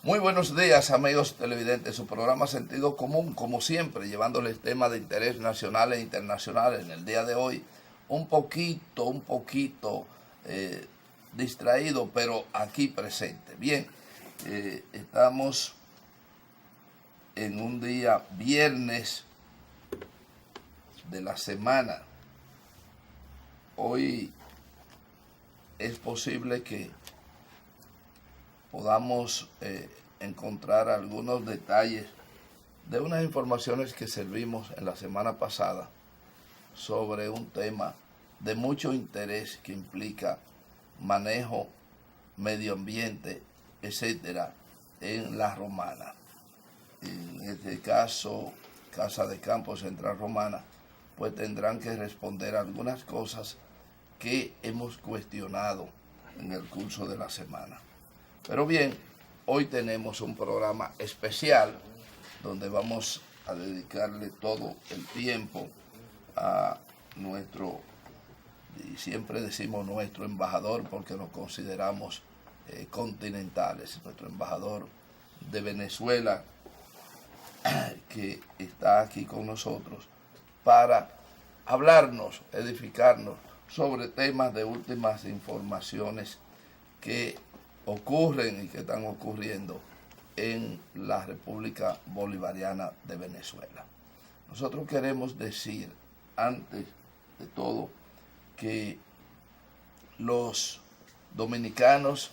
Muy buenos días, amigos televidentes. Su programa Sentido Común, como siempre, llevándoles temas de interés nacional e internacional. En el día de hoy, un poquito distraído, pero aquí presente. Bien, estamos en un día viernes de la semana. Hoy es posible que podamos encontrar algunos detalles de unas informaciones que servimos en la semana pasada sobre un tema de mucho interés que implica manejo, medio ambiente, etcétera, en La Romana. En este caso, Casa de Campo Central Romana, pues tendrán que responder algunas cosas que hemos cuestionado en el curso de la semana. Pero bien, hoy tenemos un programa especial donde vamos a dedicarle todo el tiempo a nuestro, y siempre decimos nuestro embajador porque nos consideramos continentales, nuestro embajador de Venezuela que está aquí con nosotros para hablarnos, edificarnos sobre temas de últimas informaciones que ocurren y que están ocurriendo en la República Bolivariana de Venezuela. Nosotros queremos decir, antes de todo, que los dominicanos,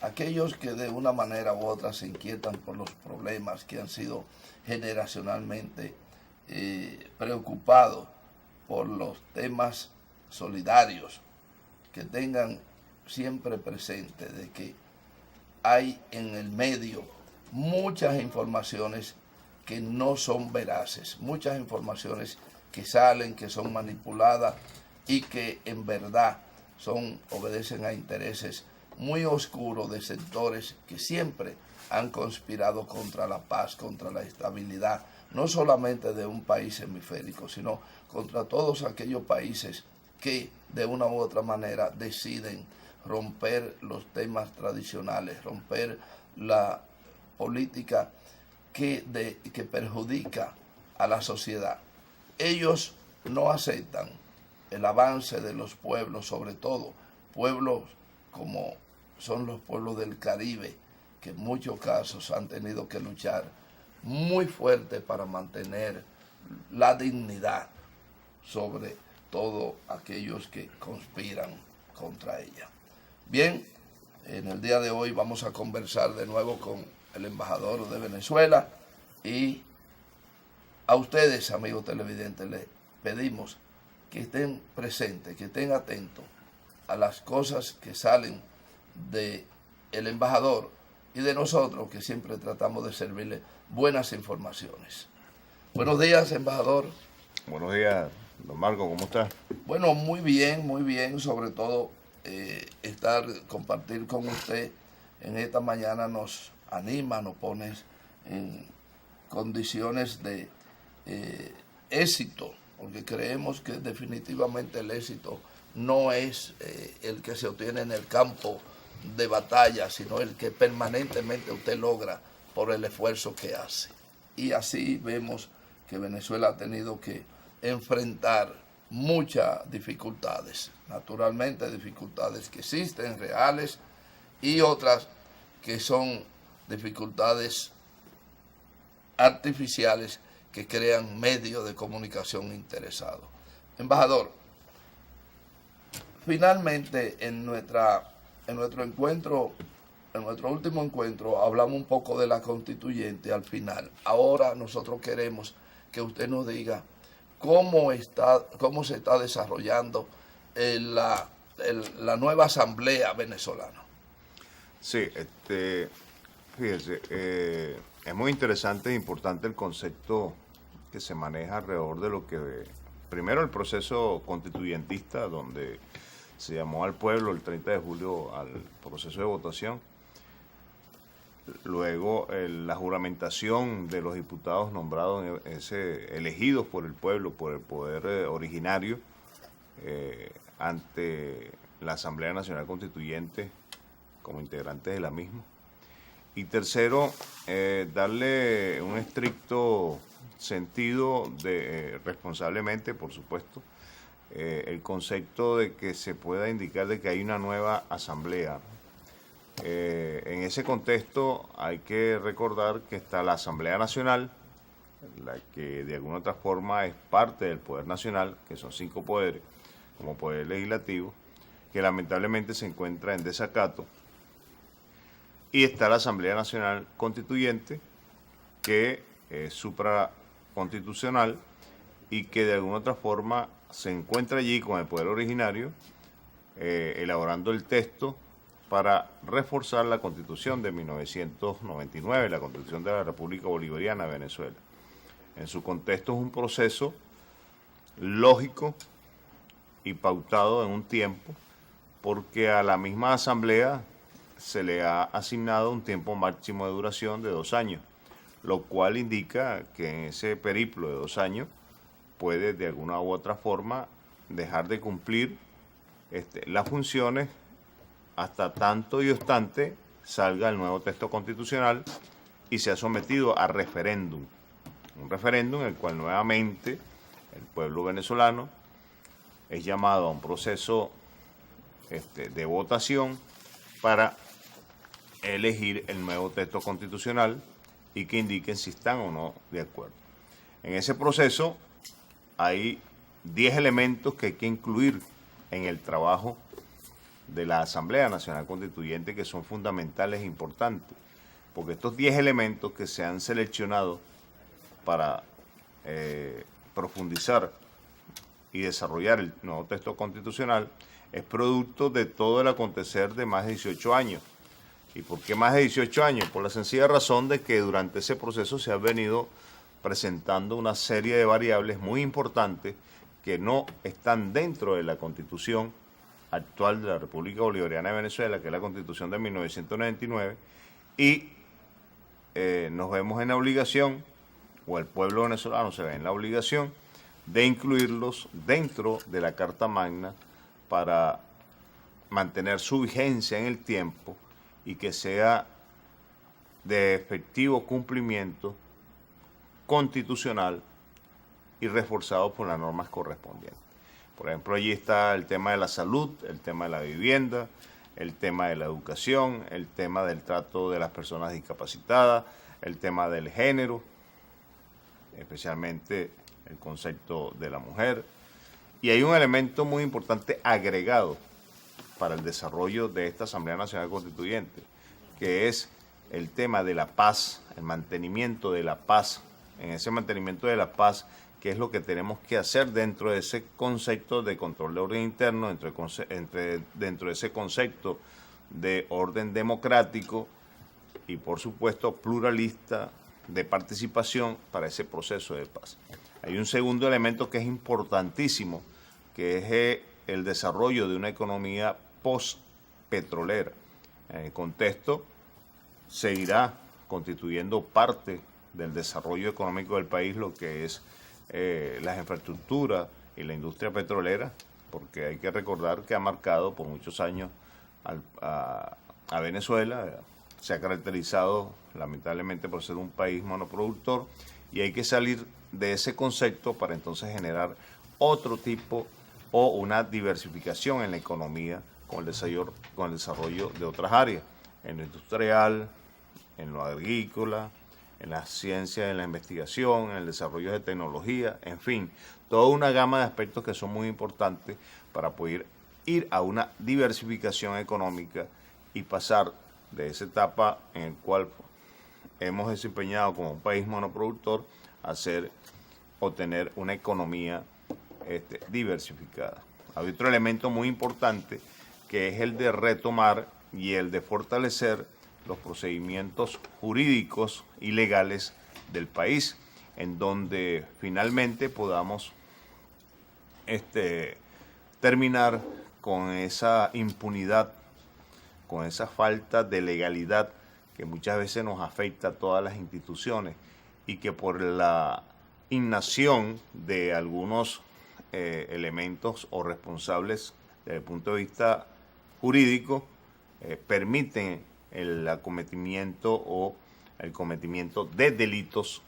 aquellos que de una manera u otra se inquietan por los problemas que han sido generacionalmente preocupados por los temas solidarios, que tengan siempre presente de que hay en el medio muchas informaciones que no son veraces, muchas informaciones que salen, que son manipuladas y que en verdad obedecen a intereses muy oscuros de sectores que siempre han conspirado contra la paz, contra la estabilidad, no solamente de un país hemisférico, sino contra todos aquellos países que de una u otra manera deciden romper los temas tradicionales, romper la política que perjudica a la sociedad. Ellos no aceptan el avance de los pueblos, sobre todo pueblos como son los pueblos del Caribe, que en muchos casos han tenido que luchar muy fuerte para mantener la dignidad sobre todos aquellos que conspiran contra ella. Bien, en el día de hoy vamos a conversar de nuevo con el embajador de Venezuela y a ustedes, amigos televidentes, les pedimos que estén presentes, que estén atentos a las cosas que salen del embajador y de nosotros, que siempre tratamos de servirle buenas informaciones. Buenos días, embajador. Buenos días, don Marco, ¿cómo está? Bueno, muy bien, sobre todo compartir con usted en esta mañana nos anima, nos pone en condiciones de éxito, porque creemos que definitivamente el éxito no es el que se obtiene en el campo de batalla, sino el que permanentemente usted logra por el esfuerzo que hace. Y así vemos que Venezuela ha tenido que enfrentar muchas dificultades, naturalmente dificultades que existen, reales, y otras que son dificultades artificiales que crean medios de comunicación interesados. Embajador, finalmente en nuestro último encuentro hablamos un poco de la constituyente al final. Ahora nosotros queremos que usted nos diga cómo se está desarrollando la nueva asamblea venezolana. Sí, fíjese, es muy interesante e importante el concepto que se maneja alrededor de lo que, primero el proceso constituyentista, donde se llamó al pueblo el 30 de julio al proceso de votación, luego la juramentación de los diputados nombrados, elegidos por el pueblo, por el poder originario, ante la Asamblea Nacional Constituyente como integrantes de la misma, Y tercero, darle un estricto sentido responsablemente, por supuesto, el concepto de que se pueda indicar de que hay una nueva asamblea. En ese contexto hay que recordar que está la Asamblea Nacional, la que de alguna otra forma es parte del Poder Nacional, que son 5 poderes, como Poder Legislativo, que lamentablemente se encuentra en desacato. Y está la Asamblea Nacional Constituyente, que es supraconstitucional y que de alguna otra forma se encuentra allí con el poder originario, elaborando el texto para reforzar la Constitución de 1999, la Constitución de la República Bolivariana de Venezuela. En su contexto es un proceso lógico y pautado en un tiempo, porque a la misma Asamblea se le ha asignado un tiempo máximo de duración de 2 años, lo cual indica que en ese periplo de 2 años puede de alguna u otra forma dejar de cumplir las funciones hasta tanto y obstante salga el nuevo texto constitucional y sea sometido a referéndum. Un referéndum en el cual nuevamente el pueblo venezolano es llamado a un proceso de votación para elegir el nuevo texto constitucional y que indiquen si están o no de acuerdo. En ese proceso hay 10 elementos que hay que incluir en el trabajo de la Asamblea Nacional Constituyente, que son fundamentales e importantes, porque estos 10 elementos que se han seleccionado para profundizar y desarrollar el nuevo texto constitucional es producto de todo el acontecer de más de 18 años. ¿Y por qué más de 18 años? Por la sencilla razón de que durante ese proceso se han venido presentando una serie de variables muy importantes que no están dentro de la Constitución actual de la República Bolivariana de Venezuela, que es la Constitución de 1999, y nos vemos en la obligación, o el pueblo venezolano se ve en la obligación, de incluirlos dentro de la Carta Magna para mantener su vigencia en el tiempo y que sea de efectivo cumplimiento constitucional y reforzado por las normas correspondientes. Por ejemplo, allí está el tema de la salud, el tema de la vivienda, el tema de la educación, el tema del trato de las personas discapacitadas, el tema del género, especialmente el concepto de la mujer. Y hay un elemento muy importante agregado para el desarrollo de esta Asamblea Nacional Constituyente, que es el tema de la paz, el mantenimiento de la paz. En ese mantenimiento de la paz, ¿qué es lo que tenemos que hacer dentro de ese concepto de control de orden interno, dentro de ese concepto de orden democrático y, por supuesto, pluralista de participación para ese proceso de paz? Hay un segundo elemento que es importantísimo, que es el desarrollo de una economía post-petrolera. En el contexto seguirá constituyendo parte del desarrollo económico del país lo que es las infraestructuras y la industria petrolera, porque hay que recordar que ha marcado por muchos años a Venezuela. Se ha caracterizado lamentablemente por ser un país monoproductor y hay que salir de ese concepto para entonces generar otro tipo o una diversificación en la economía con el desarrollo de otras áreas, en lo industrial, en lo agrícola, en la ciencia, en la investigación, en el desarrollo de tecnología, en fin, toda una gama de aspectos que son muy importantes para poder ir a una diversificación económica y pasar de esa etapa en la cual hemos desempeñado como un país monoproductor a tener una economía diversificada. Hay otro elemento muy importante que es el de retomar y el de fortalecer los procedimientos jurídicos y legales del país, en donde finalmente podamos terminar con esa impunidad, con esa falta de legalidad que muchas veces nos afecta a todas las instituciones y que por la inacción de algunos elementos o responsables desde el punto de vista jurídico permiten el acometimiento o el cometimiento de delitos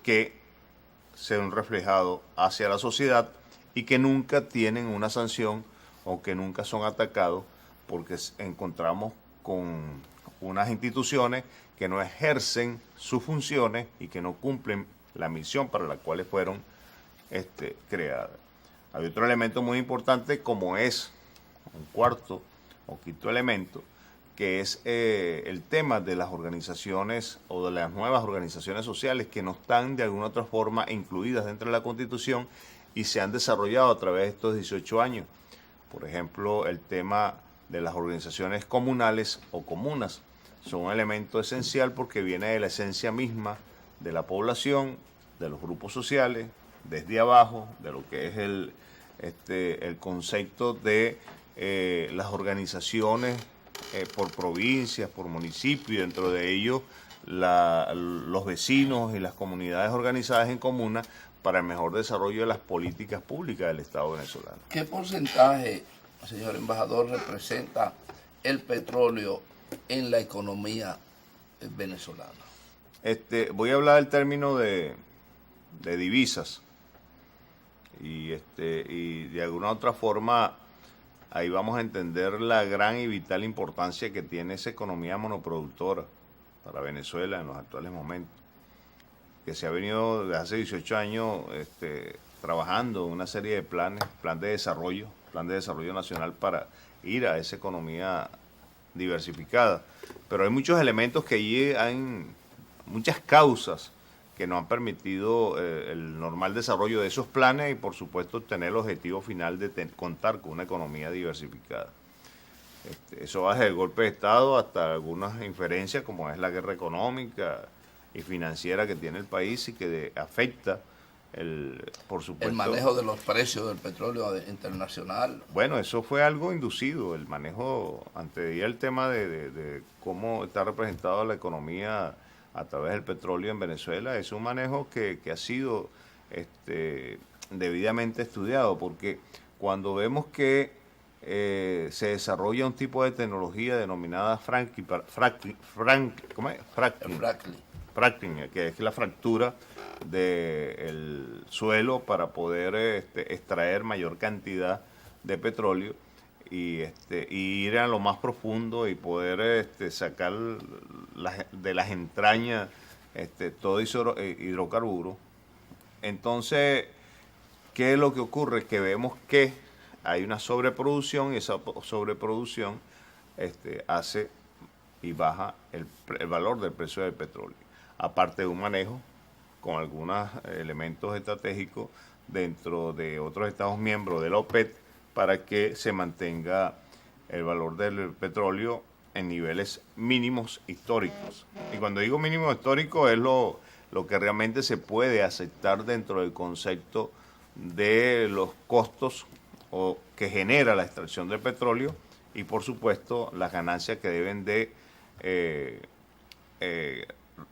que se han reflejado hacia la sociedad y que nunca tienen una sanción o que nunca son atacados, porque encontramos con unas instituciones que no ejercen sus funciones y que no cumplen la misión para la cual fueron creadas. Hay otro elemento muy importante, como es un cuarto o quinto elemento, que es el tema de las organizaciones o de las nuevas organizaciones sociales que no están de alguna otra forma incluidas dentro de la Constitución y se han desarrollado a través de estos 18 años. Por ejemplo, el tema de las organizaciones comunales o comunas son un elemento esencial porque viene de la esencia misma de la población, de los grupos sociales, desde abajo, de lo que es el concepto de las organizaciones por provincias, por municipios, dentro de ellos los vecinos y las comunidades organizadas en comunas para el mejor desarrollo de las políticas públicas del Estado venezolano. ¿Qué porcentaje, señor embajador, representa el petróleo en la economía venezolana? Voy a hablar del término de divisas y de alguna otra forma ahí vamos a entender la gran y vital importancia que tiene esa economía monoproductora para Venezuela en los actuales momentos, que se ha venido desde hace 18 años trabajando en una serie de plan de desarrollo nacional para ir a esa economía diversificada. Pero hay muchos elementos que allí hay muchas causas que no han permitido el normal desarrollo de esos planes y por supuesto tener el objetivo final de contar con una economía diversificada. Eso va desde el golpe de Estado hasta algunas inferencias como es la guerra económica y financiera que tiene el país y que afecta por supuesto el manejo de los precios del petróleo internacional. Bueno, eso fue algo inducido, el manejo, ante el tema de cómo está representada la economía a través del petróleo en Venezuela, es un manejo que ha sido debidamente estudiado, porque cuando vemos que se desarrolla un tipo de tecnología denominada fracking, que es la fractura del suelo para poder extraer mayor cantidad de petróleo y ir a lo más profundo y poder sacar de las entrañas todo hidrocarburo. Entonces, ¿qué es lo que ocurre? Que vemos que hay una sobreproducción y esa sobreproducción hace y baja el valor del precio del petróleo. Aparte de un manejo con algunos elementos estratégicos dentro de otros Estados miembros de la OPEP para que se mantenga el valor del petróleo en niveles mínimos históricos. Y cuando digo mínimo histórico es lo que realmente se puede aceptar dentro del concepto de los costos que genera la extracción del petróleo y por supuesto las ganancias que deben de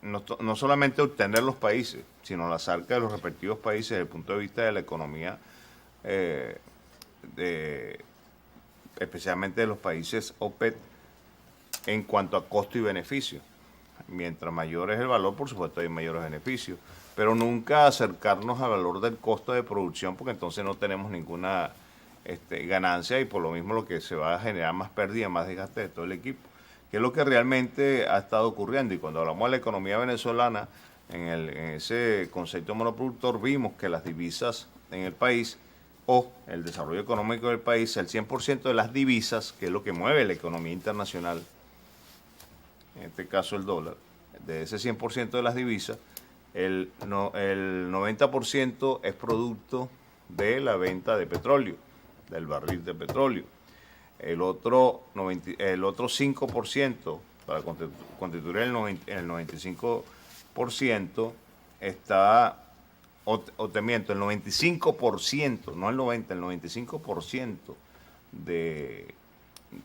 no solamente obtener los países, sino las arcas de los respectivos países desde el punto de vista de la economía, especialmente de los países OPEC, en cuanto a costo y beneficio. Mientras mayor es el valor, por supuesto hay mayores beneficios, pero nunca acercarnos al valor del costo de producción, porque entonces no tenemos ninguna ganancia y por lo mismo lo que se va a generar más pérdida, más desgaste de todo el equipo, que es lo que realmente ha estado ocurriendo. Y cuando hablamos de la economía venezolana, en ese concepto monoproductor, vimos que las divisas en el país o el desarrollo económico del país, el 100% de las divisas, que es lo que mueve la economía internacional, en este caso el dólar, de ese 100% de las divisas, el 90% es producto de la venta de petróleo, del barril de petróleo. El otro 5%, para constituir el 95%, está, te miento, el 95%, no el 90%, el 95%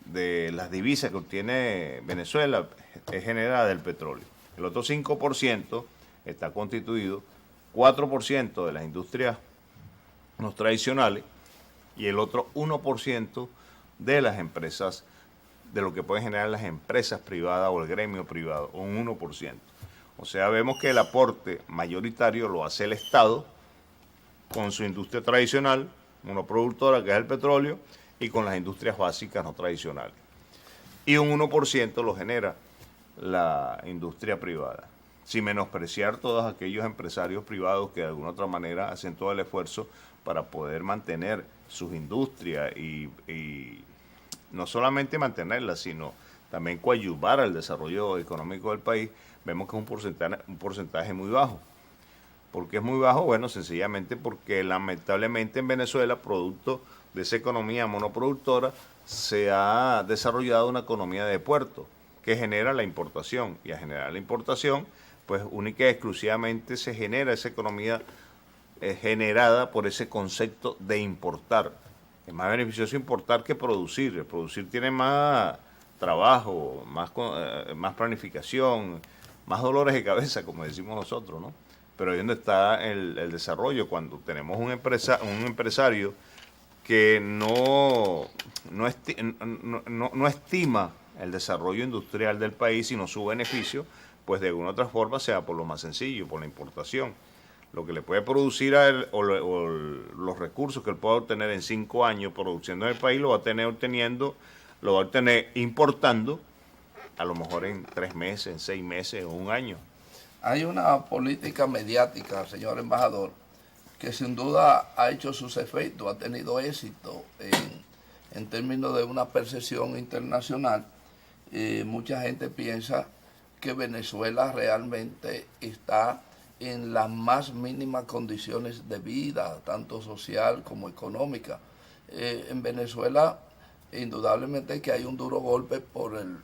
de las divisas que obtiene Venezuela es generada del petróleo. El otro 5% está constituido 4% de las industrias no tradicionales y el otro 1% de las empresas de lo que pueden generar las empresas privadas o el gremio privado, un 1%. O sea, vemos que el aporte mayoritario lo hace el Estado con su industria tradicional, monoproductora, que es el petróleo, y con las industrias básicas no tradicionales. Y un 1% lo genera la industria privada, sin menospreciar todos aquellos empresarios privados que de alguna otra manera hacen todo el esfuerzo para poder mantener sus industrias y no solamente mantenerlas, sino también coadyuvar al desarrollo económico del país. Vemos que es un porcentaje muy bajo. ¿Por qué es muy bajo? Bueno, sencillamente porque lamentablemente en Venezuela, producto de esa economía monoproductora, se ha desarrollado una economía de puerto que genera la importación. Y a generar la importación, pues única y exclusivamente se genera esa economía generada por ese concepto de importar. Es más beneficioso importar que producir. El producir tiene más trabajo, más planificación, más dolores de cabeza, como decimos nosotros, ¿no? Pero ahí donde está el desarrollo, cuando tenemos un empresario que no estima el desarrollo industrial del país, sino su beneficio, pues de alguna otra forma sea por lo más sencillo, por la importación. Lo que le puede producir a él, o los recursos que él pueda obtener en 5 años produciendo en el país, lo va a obtener importando, a lo mejor en 3 meses, en 6 meses o un año. Hay una política mediática, señor embajador, que sin duda ha hecho sus efectos, ha tenido éxito en términos de una percepción internacional. Mucha gente piensa que Venezuela realmente está en las más mínimas condiciones de vida, tanto social como económica. En Venezuela, indudablemente que hay un duro golpe por el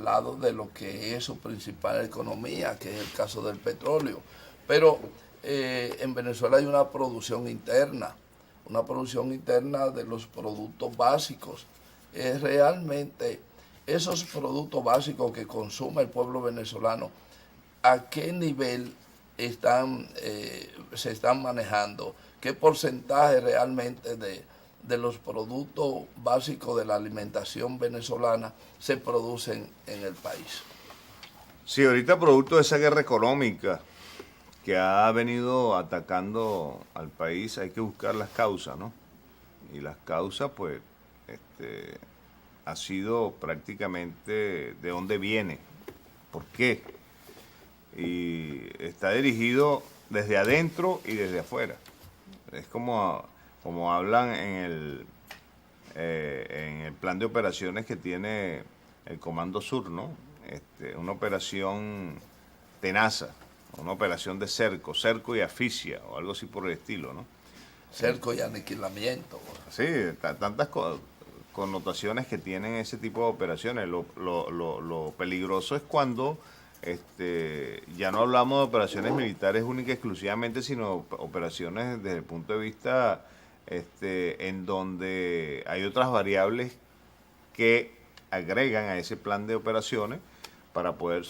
lado de lo que es su principal economía, que es el caso del petróleo. Pero en Venezuela hay una producción interna de los productos básicos. Realmente esos productos básicos que consume el pueblo venezolano, ¿a qué nivel se están manejando? ¿Qué porcentaje realmente de los productos básicos de la alimentación venezolana se producen en el país? Sí, ahorita producto de esa guerra económica que ha venido atacando al país, hay que buscar las causas, ¿no? Y las causas, pues, ha sido prácticamente de dónde viene, por qué. Y está dirigido desde adentro y desde afuera. Es como hablan en el plan de operaciones que tiene el Comando Sur, ¿no? Una operación tenaza, una operación de cerco y asfixia, o algo así por el estilo, ¿no? Cerco y aniquilamiento. Sí, tantas connotaciones que tienen ese tipo de operaciones. Lo peligroso es cuando ya no hablamos de operaciones militares únicas y exclusivamente, sino operaciones desde el punto de vista en donde hay otras variables que agregan a ese plan de operaciones para poder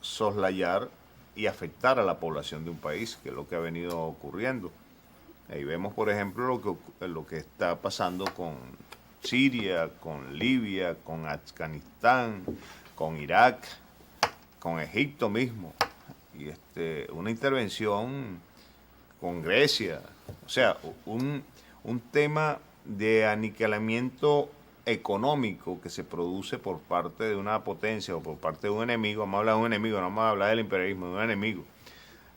soslayar y afectar a la población de un país, que es lo que ha venido ocurriendo. Ahí vemos, por ejemplo, lo que está pasando con Siria, con Libia, con Afganistán, con Irak, con Egipto mismo, y una intervención con Grecia. O sea, un tema de aniquilamiento económico que se produce por parte de una potencia o por parte de un enemigo. Vamos a hablar de un enemigo, no vamos a hablar del imperialismo, de un enemigo.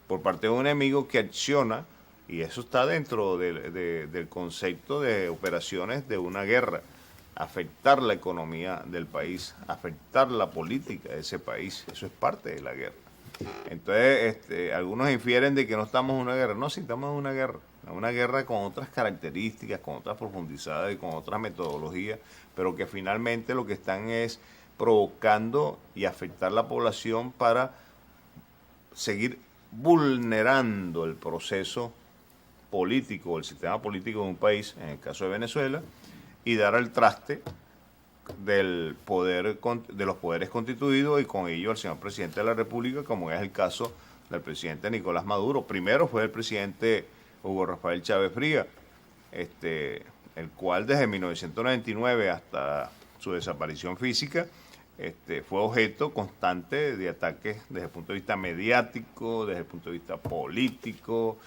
Por parte de un enemigo que acciona, y eso está dentro del concepto de operaciones de una guerra, afectar la economía del país, afectar la política de ese país. Eso es parte de la guerra. Entonces, algunos infieren de que no estamos en una guerra. No, sí estamos en una guerra con otras características, con otras profundidades y con otras metodologías, pero que finalmente lo que están es provocando y afectar la población para seguir vulnerando el proceso político, el sistema político de un país, en el caso de Venezuela, y dar al traste del poder, de los poderes constituidos, y con ello al señor presidente de la República, como es el caso del presidente Nicolás Maduro. Primero fue el presidente Hugo Rafael Chávez Frías, el cual desde 1999 hasta su desaparición física, fue objeto constante de ataques desde el punto de vista mediático, desde el punto de vista político,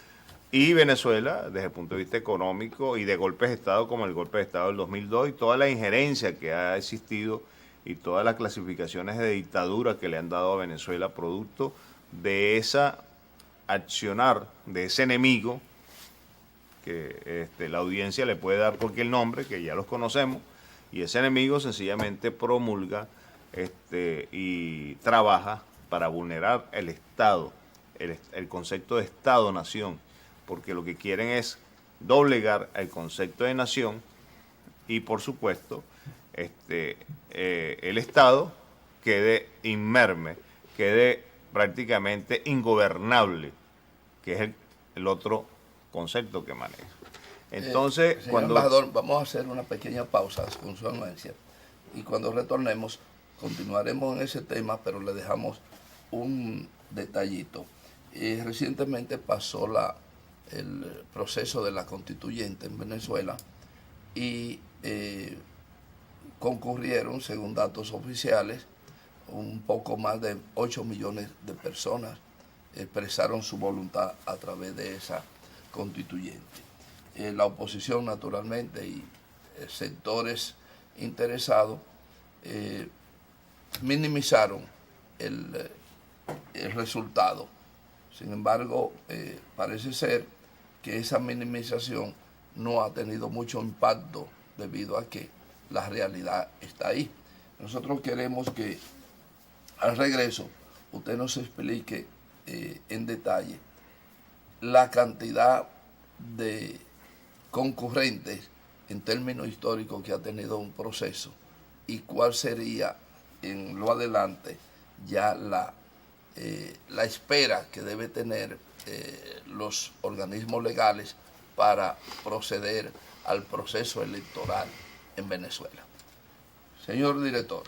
y Venezuela desde el punto de vista económico y de golpes de Estado como el golpe de Estado del 2002 y toda la injerencia que ha existido y todas las clasificaciones de dictadura que le han dado a Venezuela producto de esa accionar, de ese enemigo que la audiencia le puede dar cualquier nombre, que ya los conocemos, y ese enemigo sencillamente promulga y trabaja para vulnerar el Estado, el concepto de Estado-Nación, porque lo que quieren es doblegar el concepto de nación y, por supuesto, el Estado quede inmerme, quede prácticamente ingobernable, que es el otro concepto que maneja. Entonces, señor embajador, vamos a hacer una pequeña pausa con su anuencia y cuando retornemos continuaremos en ese tema, pero le dejamos un detallito. Recientemente pasó el proceso de la constituyente en Venezuela y concurrieron, según datos oficiales, un poco más de 8 millones de personas expresaron su voluntad a través de esa constituyente. La oposición, naturalmente, y sectores interesados minimizaron el resultado. Sin embargo, parece ser que esa minimización no ha tenido mucho impacto debido a que la realidad está ahí. Nosotros queremos que al regreso usted nos explique en detalle la cantidad de concurrentes en términos históricos que ha tenido un proceso y cuál sería en lo adelante ya la espera que debe tener los organismos legales para proceder al proceso electoral en Venezuela. Señor director.